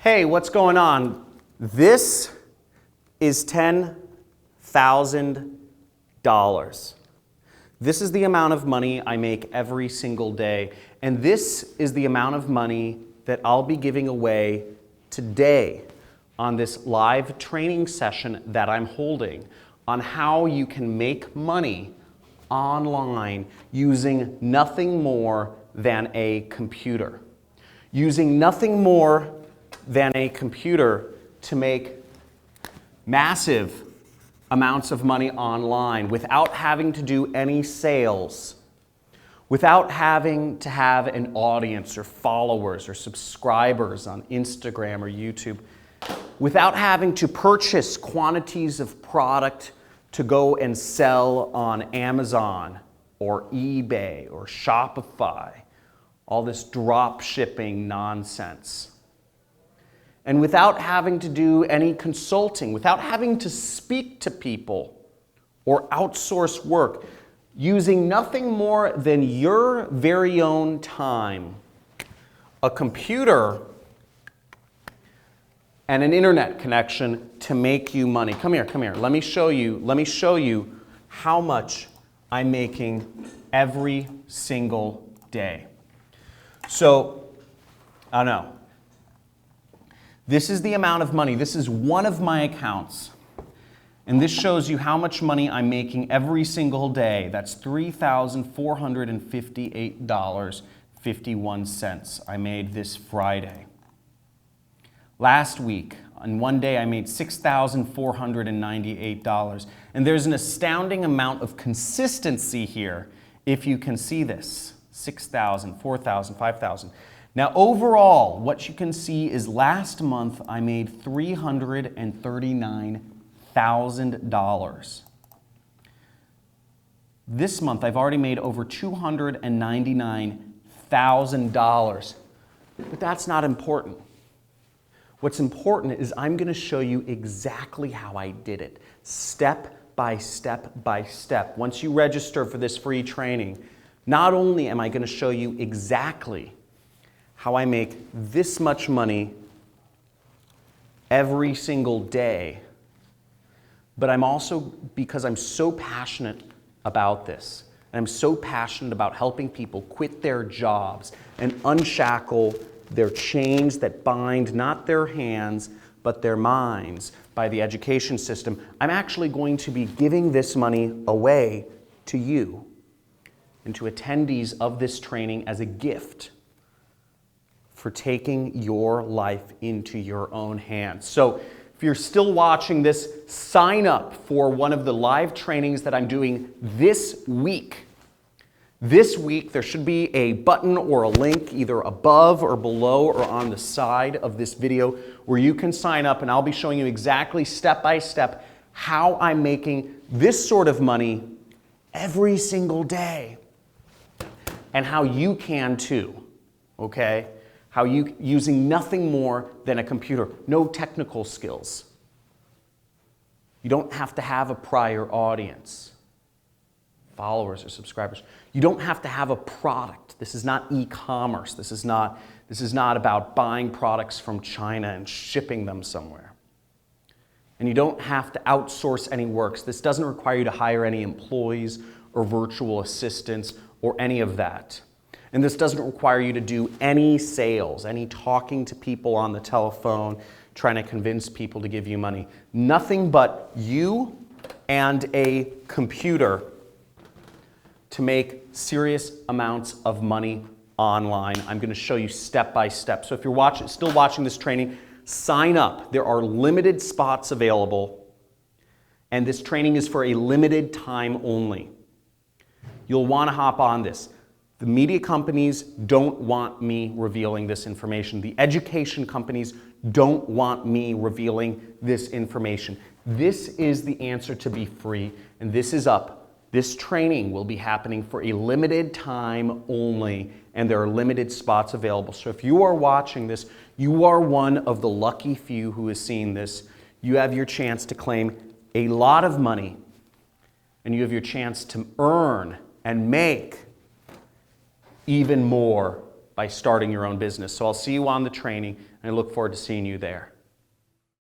Hey, what's going on? This is $10,000. This is the amount of money I make every single day. And this is the amount of money that I'll be giving away today on this live training session that I'm holding on how you can make money online using nothing more than a computer. Using nothing more than a computer to make massive amounts of money online without having to do any sales, without having to have an audience or followers or subscribers on Instagram or YouTube, without having to purchase quantities of product to go and sell on Amazon or eBay or Shopify, all this drop shipping nonsense. And without having to do any consulting, without having to speak to people or outsource work, using nothing more than your very own time, a computer, and an internet connection to make you money. Come here, come here. Let me show you how much I'm making every single day. So, I don't know. This is the amount of money. This is one of my accounts. And this shows you how much money I'm making every single day. That's $3,458.51 I made this Friday. Last week, on one day, I made $6,498. And there's an astounding amount of consistency here, if you can see this. 6,000, 4,000, 5,000. Now, overall, what you can see is last month I made $339,000. This month I've already made over $299,000. But that's not important. What's important is I'm going to show you exactly how I did it, step by step by step. Once you register for this free training, not only am I going to show you exactly how I make this much money every single day, but I'm also, because I'm so passionate about this, and I'm so passionate about helping people quit their jobs and unshackle their chains that bind not their hands, but their minds by the education system, I'm actually going to be giving this money away to you and to attendees of this training as a gift for taking your life into your own hands. So if you're still watching this, sign up for one of the live trainings that I'm doing this week. This week, there should be a button or a link either above or below or on the side of this video where you can sign up, and I'll be showing you exactly step by step how I'm making this sort of money every single day and how you can too, okay? How you, using nothing more than a computer, no technical skills. You don't have to have a prior audience, followers or subscribers. You don't have to have a product. This is not e-commerce. This is not about buying products from China and shipping them somewhere. And you don't have to outsource any work. This doesn't require you to hire any employees or virtual assistants or any of that. And this doesn't require you to do any sales, any talking to people on the telephone, trying to convince people to give you money. Nothing but you and a computer to make serious amounts of money online. I'm going to show you step by step. So if you're still watching this training, sign up. There are limited spots available, and this training is for a limited time only. You'll want to hop on this. The media companies don't want me revealing this information. The education companies don't want me revealing this information. This is the answer to be free, and this is up. This training will be happening for a limited time only, and there are limited spots available. So if you are watching this, you are one of the lucky few who has seen this. You have your chance to claim a lot of money, and you have your chance to earn and make even more by starting your own business. So I'll see you on the training. and I look forward to seeing you there.